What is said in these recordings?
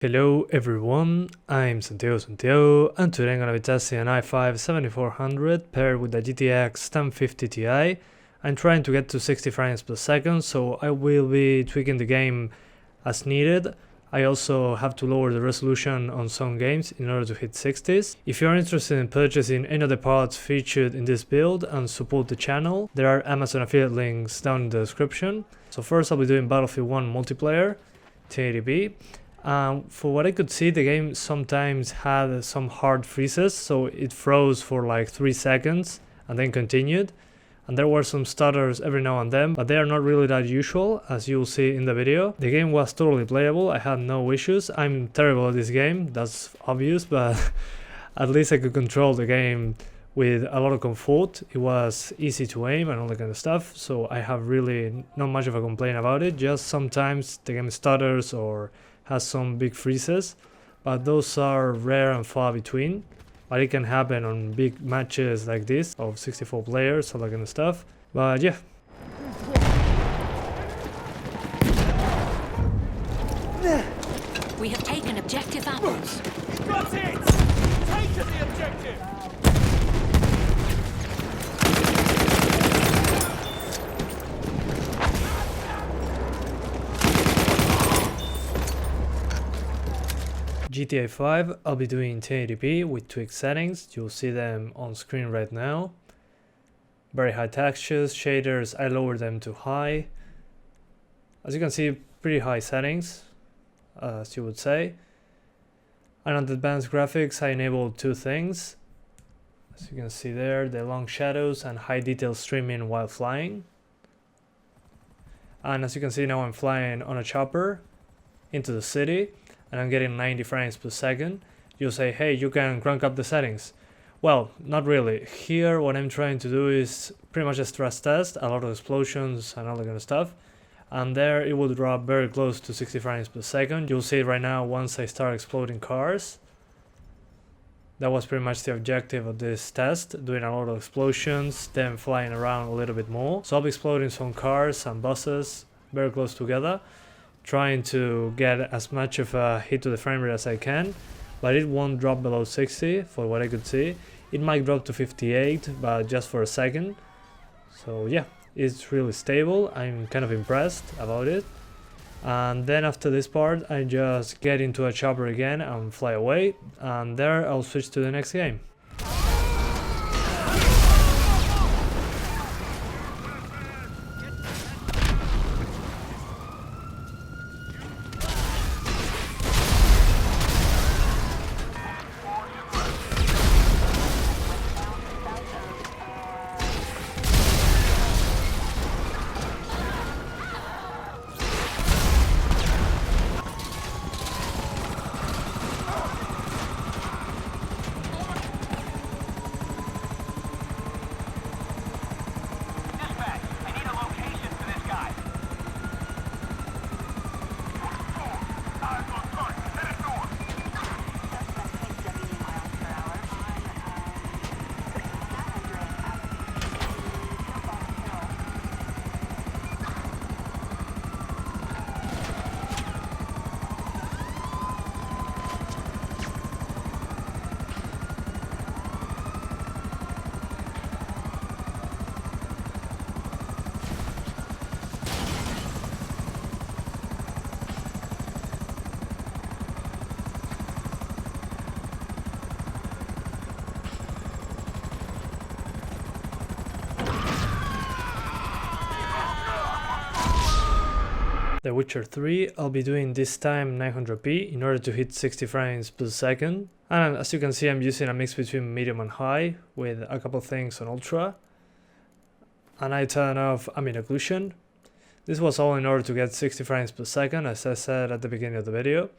Hello everyone, I'm Santiago, and today I'm gonna be testing an i5-7400 paired with a GTX 1050 Ti. I'm trying to get to 60 frames per second, so I will be tweaking the game as needed. I also have to lower the resolution on some games in order to hit 60s. If you're interested in purchasing any of the parts featured in this build and support the channel, there are Amazon affiliate links down in the description. So first I'll be doing Battlefield 1 multiplayer, 1080p. For what I could see, the game sometimes had some hard freezes, so it froze for like 3 seconds and then continued. And there were some stutters every now and then, but they are not really that usual, as you will see in the video. The game was totally playable, I had no issues. I'm terrible at this game, that's obvious, but at least I could control the game with a lot of comfort. It was easy to aim and all that kind of stuff, so I have really not much of a complaint about it. Just sometimes the game stutters or has some big freezes, but those are rare and far between. But it can happen on big matches like this of 64 players, all that kind of stuff. But yeah. We have taken objective apples. Got it! Taken the objective! GTA 5, I'll be doing 1080p with tweaked settings. You'll see them on screen right now. Very high textures, shaders, I lowered them to high. As you can see, pretty high settings, as you would say. And on the advanced graphics, I enabled two things. As you can see there, the long shadows and high detail streaming while flying. And as you can see now, I'm flying on a chopper into the city, and I'm getting 90 frames per second. You'll say, hey, you can crank up the settings. Well, not really. Here, what I'm trying to do is pretty much a stress test, a lot of explosions and all that kind of stuff. And there it will drop very close to 60 frames per second. You'll see it right now once I start exploding cars. That was pretty much the objective of this test, doing a lot of explosions, then flying around a little bit more. So I'll be exploding some cars and buses very close together, trying to get as much of a hit to the frame rate as I can, but it won't drop below 60 for what I could see. It might drop to 58, but just for a second. So yeah, it's really stable. I'm kind of impressed about it. And then after this part, I just get into a chopper again and fly away, and there I'll switch to the next game. The Witcher 3, I'll be doing this time 900p in order to hit 60 frames per second. And as you can see, I'm using a mix between medium and high with a couple things on ultra. And I turn off ambient occlusion. This was all in order to get 60 frames per second, as I said at the beginning of the video.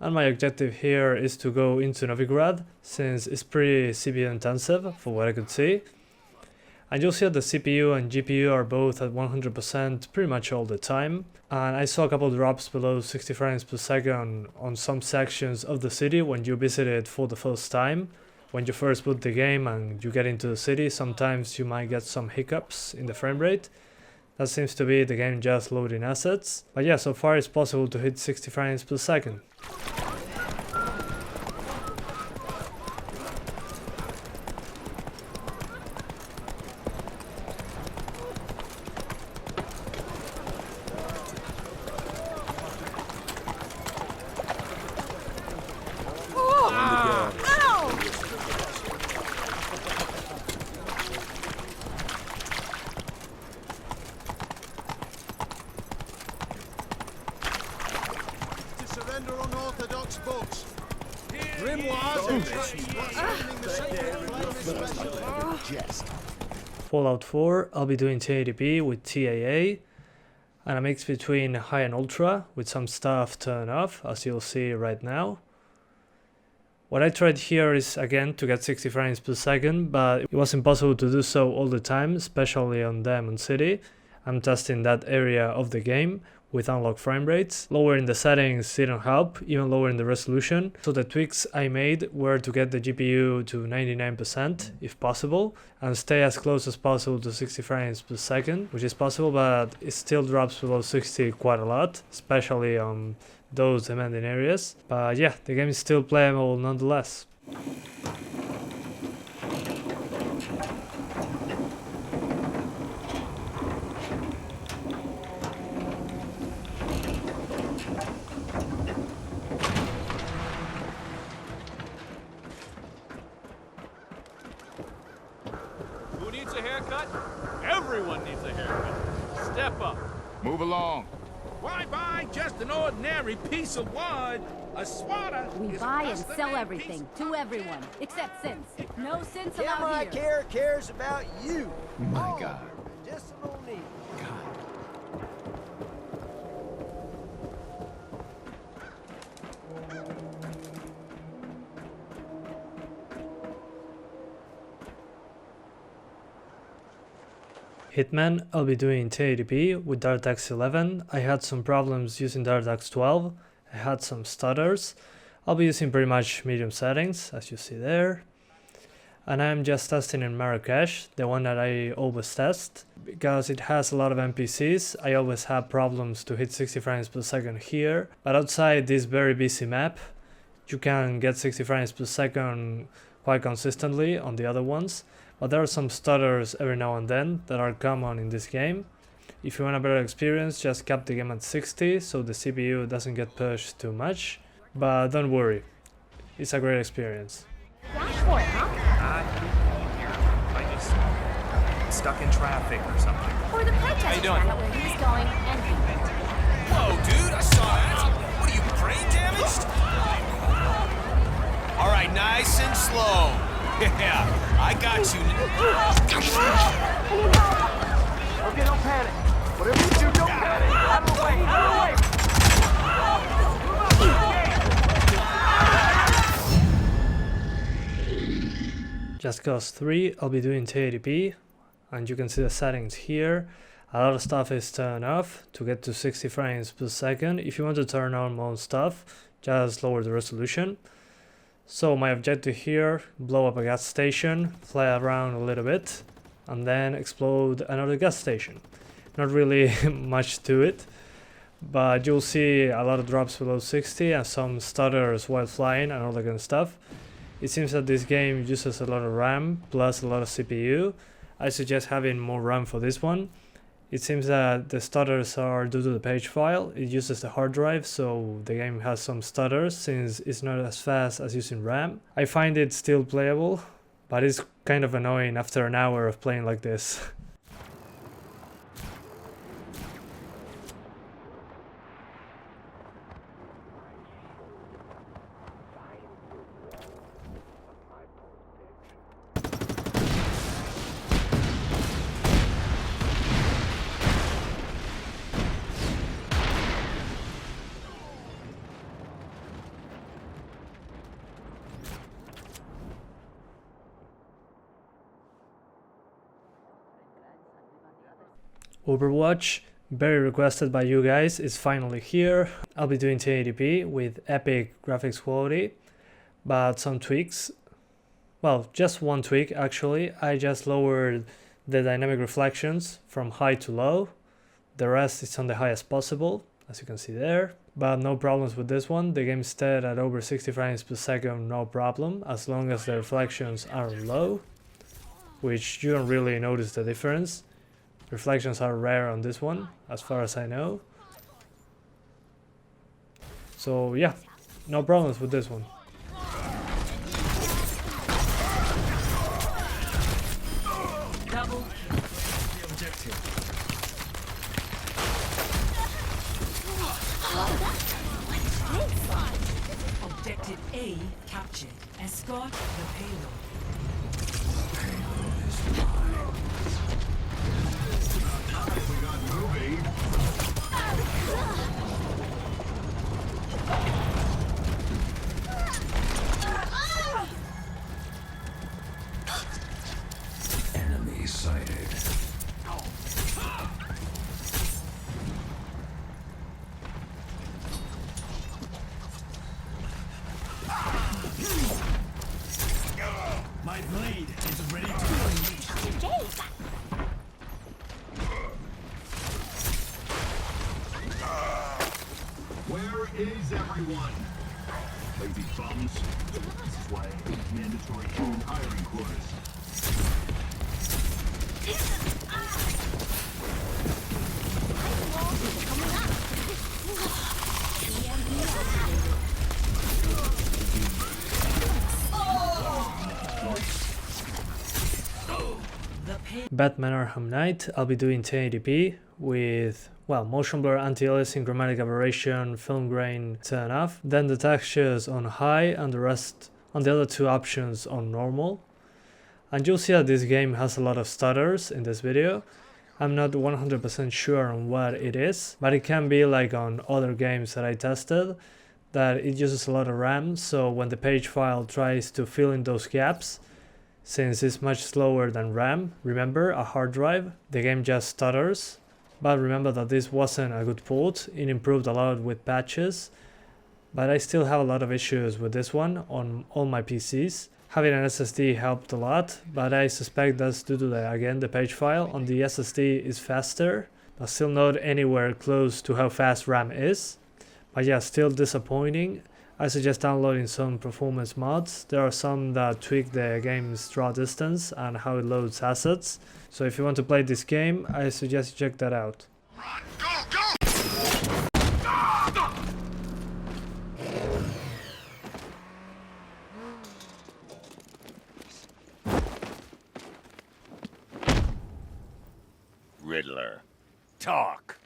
And my objective here is to go into Novigrad, since it's pretty CPU intensive for what I could see. And you'll see that the CPU and GPU are both at 100% pretty much all the time. And I saw a couple drops below 60 frames per second on some sections of the city when you visit it for the first time. When you first boot the game and you get into the city, sometimes you might get some hiccups in the frame rate. That seems to be the game just loading assets. But yeah, so far it's possible to hit 60 frames per second. Surrender unorthodox books. Fallout 4, I'll be doing 1080p with TAA, and a mix between high and ultra with some stuff turned off, as you'll see right now. What I tried here is again to get 60 frames per second, but it was impossible to do so all the time, especially on Diamond City. I'm testing that area of the game with unlocked frame rates. Lowering the settings didn't help, even lowering the resolution. So the tweaks I made were to get the GPU to 99% if possible, and stay as close as possible to 60 frames per second, which is possible, but it still drops below 60 quite a lot, especially on those demanding areas. But yeah, the game is still playable nonetheless. Who needs a haircut? Everyone needs a haircut. Step up. Move along. Why buy just an ordinary piece of wood? A swatter We is buy a and sell everything to everyone, except Sins. No Sins allowed Camera I here. care cares about you. My All God. for medicinal needs. Hitman, I'll be doing 1080p with DirectX 11. I had some problems using DirectX 12. I had some stutters. I'll be using pretty much medium settings, as you see there. And I'm just testing in Marrakesh, the one that I always test. Because it has a lot of NPCs, I always have problems to hit 60 frames per second here. But outside this very busy map, you can get 60 frames per second quite consistently on the other ones. But there are some stutters every now and then that are common in this game. If you want a better experience, just cap the game at 60 so the CPU doesn't get pushed too much. But don't worry, it's a great experience. Dash for it, huh? I just stuck in traffic or something. Or the protest you doing? found out where he was going and he went. Whoa, dude, I saw that. What are you, brain damaged? All right, nice and slow. Yeah, I got you. Okay, don't panic. Whatever you do, don't panic. Out of the way. Out of the way. Just Cause 3, I'll be doing 1080p, and you can see the settings here. A lot of stuff is turned off to get to 60 frames per second. If you want to turn on more stuff, just lower the resolution. So my objective here, blow up a gas station, fly around a little bit, and then explode another gas station. Not really much to it, but you'll see a lot of drops below 60 and some stutters while flying and all that kind of stuff. It seems that this game uses a lot of RAM plus a lot of CPU. I suggest having more RAM for this one. It seems that the stutters are due to the page file. It uses the hard drive, so the game has some stutters since it's not as fast as using RAM. I find it still playable, but it's kind of annoying after an hour of playing like this. Overwatch, very requested by you guys, is finally here. I'll be doing 1080p with epic graphics quality, but some tweaks. Well, just one tweak actually. I just lowered the dynamic reflections from high to low, The rest is on the highest possible, as you can see there. But no problems with this one. The game is set at over 60 frames per second, no problem, as long as the reflections are low, which you don't really notice the difference. Reflections are rare on this one, as far as I know. So yeah, no problems with this one. Double objective. Objective A captured. Escort the payload. Enemy sighted. My blade is ready to unleash. Where is everyone? Lazy bums. This is why I hate mandatory human hiring quotas. Batman Arkham Knight, I'll be doing 1080p with, well, motion blur, anti-aliasing, chromatic aberration, film grain turn off, then the textures on high and the rest on the other two options on normal. And you'll see that this game has a lot of stutters in this video. I'm not 100% sure on what it is, but it can be like on other games that I tested, that it uses a lot of RAM, so when the page file tries to fill in those gaps, since it's much slower than RAM, remember, a hard drive, the game just stutters. But remember that this wasn't a good port, it improved a lot with patches, but I still have a lot of issues with this one on all my PCs. Having an SSD helped a lot, but I suspect that's due to the page file on the SSD is faster, but still not anywhere close to how fast RAM is. But yeah, still disappointing. I suggest downloading some performance mods. There are some that tweak the game's draw distance and how it loads assets. So if you want to play this game, I suggest you check that out. Run, go, go! Riddler. Talk.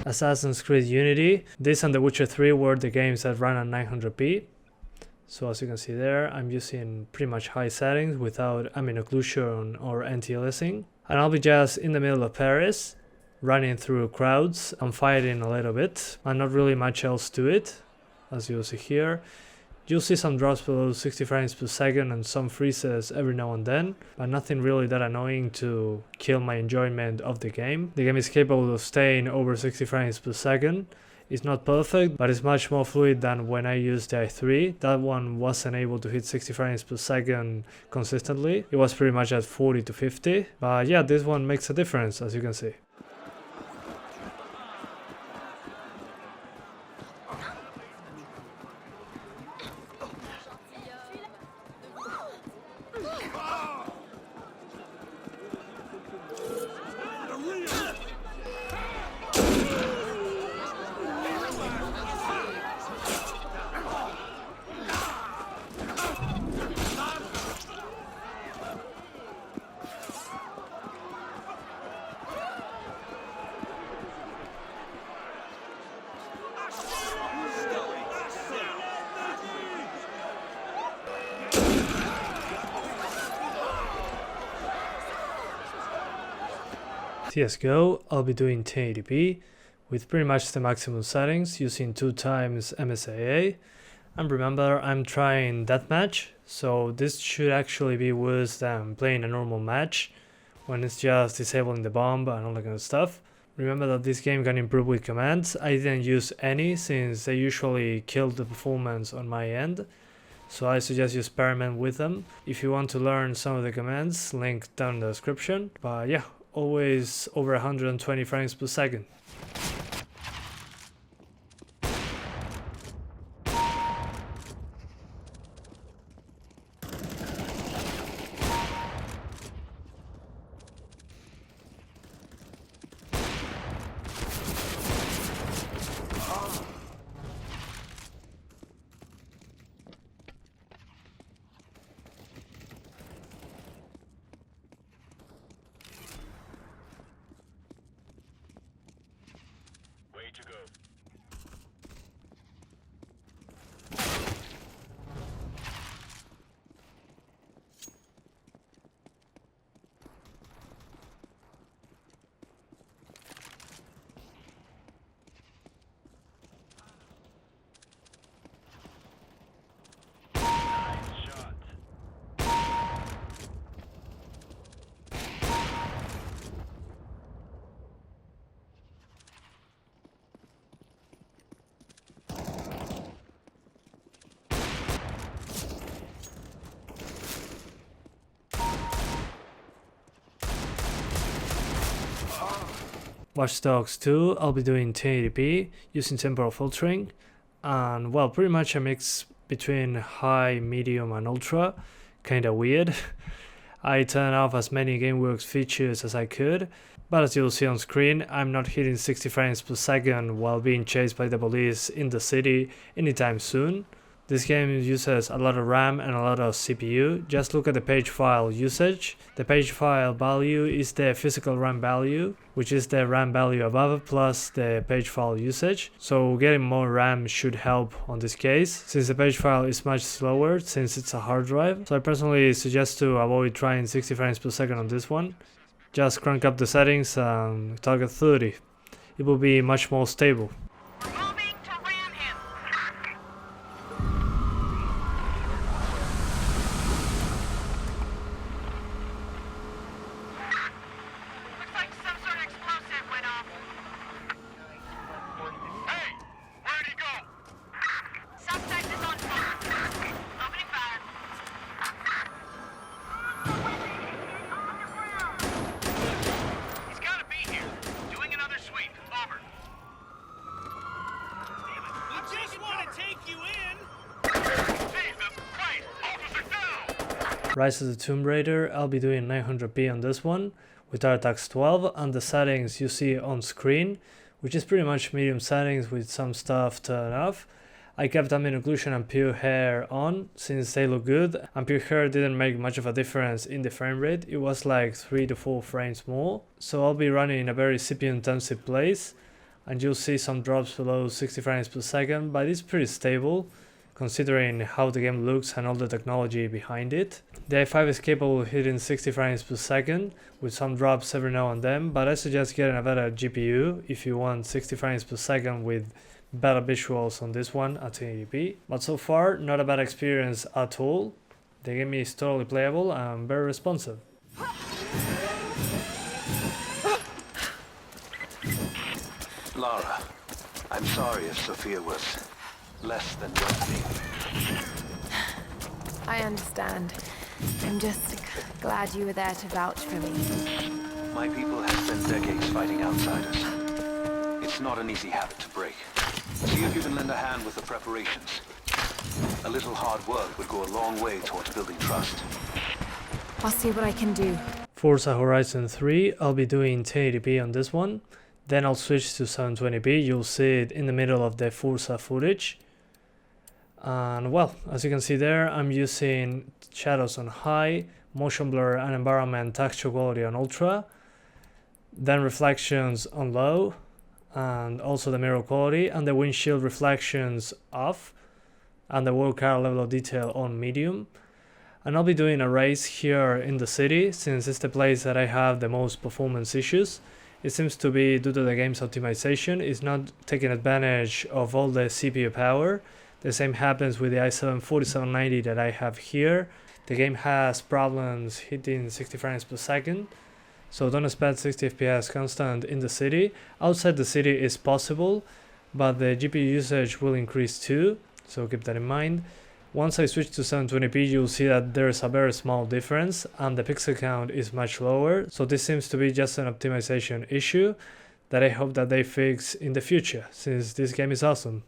Assassin's Creed Unity. This and The Witcher 3 were the games that ran at 900p. So as you can see there, I'm using pretty much high settings without ambient occlusion or anti-aliasing. And I'll be just in the middle of Paris, running through crowds and fighting a little bit, and not really much else to it, as you'll see here. You'll see some drops below 60 frames per second and some freezes every now and then, but nothing really that annoying to kill my enjoyment of the game. The game is capable of staying over 60 frames per second. It's not perfect, but it's much more fluid than when I used the i3. That one wasn't able to hit 60 frames per second consistently. It was pretty much at 40 to 50. But yeah, this one makes a difference, as you can see. CSGO, I'll be doing 1080p with pretty much the maximum settings using 2x MSAA, And remember, I'm trying deathmatch, so this should actually be worse than playing a normal match when it's just disabling the bomb and all that kind of stuff. Remember that this game can improve with commands. I didn't use any since they usually kill the performance on my end, so I suggest you experiment with them. If you want to learn some of the commands, link down in the description. But yeah, always over 120 frames per second. Watch Dogs 2, I'll be doing 1080p using temporal filtering, and well, pretty much a mix between high, medium and ultra, kinda weird. I turned off as many GameWorks features as I could, but as you'll see on screen, I'm not hitting 60 frames per second while being chased by the police in the city anytime soon. This game uses a lot of RAM and a lot of CPU. Just look at the page file usage. The page file value is the physical RAM value, which is the RAM value above plus the page file usage. So getting more RAM should help on this case, since the page file is much slower since it's a hard drive. So I personally suggest to avoid trying 60 frames per second on this one. Just crank up the settings and target 30. It will be much more stable. Rise of the Tomb Raider, I'll be doing 900p on this one with RTX 12, and the settings you see on screen, which is pretty much medium settings with some stuff turned off. I kept ambient occlusion and pure hair on since they look good, and pure hair didn't make much of a difference in the frame rate. It was like 3 to 4 frames more. So I'll be running in a very CPU intensive place, and you'll see some drops below 60 frames per second, but it's pretty stable considering how the game looks and all the technology behind it. The i5 is capable of hitting 60 frames per second with some drops every now and then, but I suggest getting a better GPU if you want 60 frames per second with better visuals on this one at 1080p. But so far, not a bad experience at all. The game is totally playable and very responsive. Lara, I'm sorry if Sophia was less than welcoming. I understand. I'm just glad you were there to vouch for me. My people have spent decades fighting outsiders. It's not an easy habit to break. See if you can lend a hand with the preparations. A little hard work would go a long way towards building trust. I'll see what I can do. Forza Horizon 3, I'll be doing 1080p on this one. Then I'll switch to 720p. You'll see it in the middle of the Forza footage. And well, as you can see there, I'm using shadows on high, motion blur and environment texture quality on ultra, then reflections on low, and also the mirror quality and the windshield reflections off, and the world car level of detail on medium. And I'll be doing a race here in the city since it's the place that I have the most performance issues. It seems to be due to the game's optimization. It's not taking advantage of all the CPU power. The same happens with the i7-4790 that I have here. The game has problems hitting 60 frames per second, so don't expect 60 FPS constant in the city. Outside the city is possible, but the GPU usage will increase too, so keep that in mind. Once I switch to 720p, you'll see that there's a very small difference and the pixel count is much lower, so this seems to be just an optimization issue that I hope that they fix in the future, since this game is awesome.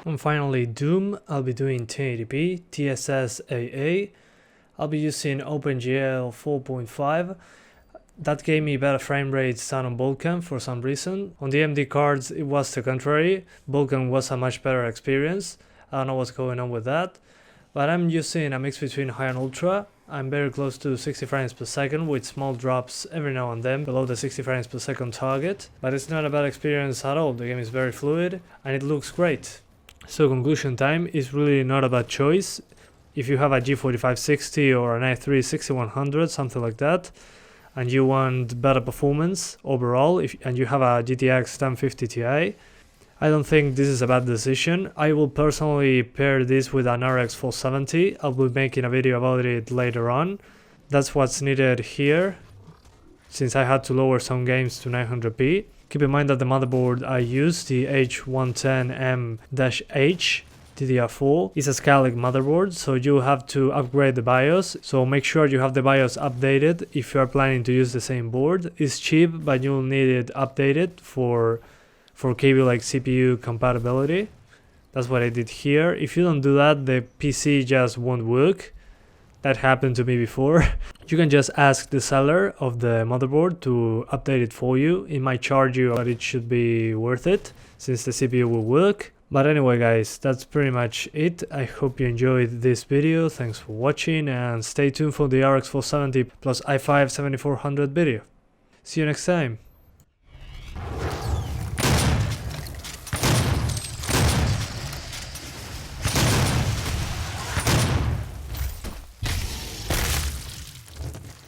And finally Doom, I'll be doing 1080p, TSS AA. I'll be using OpenGL 4.5. That gave me better frame rates than on Vulkan for some reason. On the AMD cards it was the contrary, Vulkan was a much better experience. I don't know what's going on with that. But I'm using a mix between high and ultra. I'm very close to 60 frames per second with small drops every now and then below the 60 frames per second target. But it's not a bad experience at all, the game is very fluid and it looks great. So conclusion time is really not a bad choice. If you have a G4560 or an i3-6100, something like that, and you want better performance overall, and you have a GTX 1050 Ti, I don't think this is a bad decision. I will personally pair this with an RX 470. I'll be making a video about it later on. That's what's needed here, since I had to lower some games to 900p. Keep in mind that the motherboard I use, the H110M-H DDR4, is a Skylake motherboard, so you have to upgrade the BIOS. So make sure you have the BIOS updated if you are planning to use the same board. It's cheap, but you'll need it updated for cable like CPU compatibility. That's what I did here. If you don't do that, the PC just won't work. That happened to me before. You can just ask the seller of the motherboard to update it for you. It might charge you, but it should be worth it since the CPU will work. But anyway guys, that's pretty much it. I hope you enjoyed this video. Thanks for watching and stay tuned for the RX 470 plus i5 7400 video. See you next time.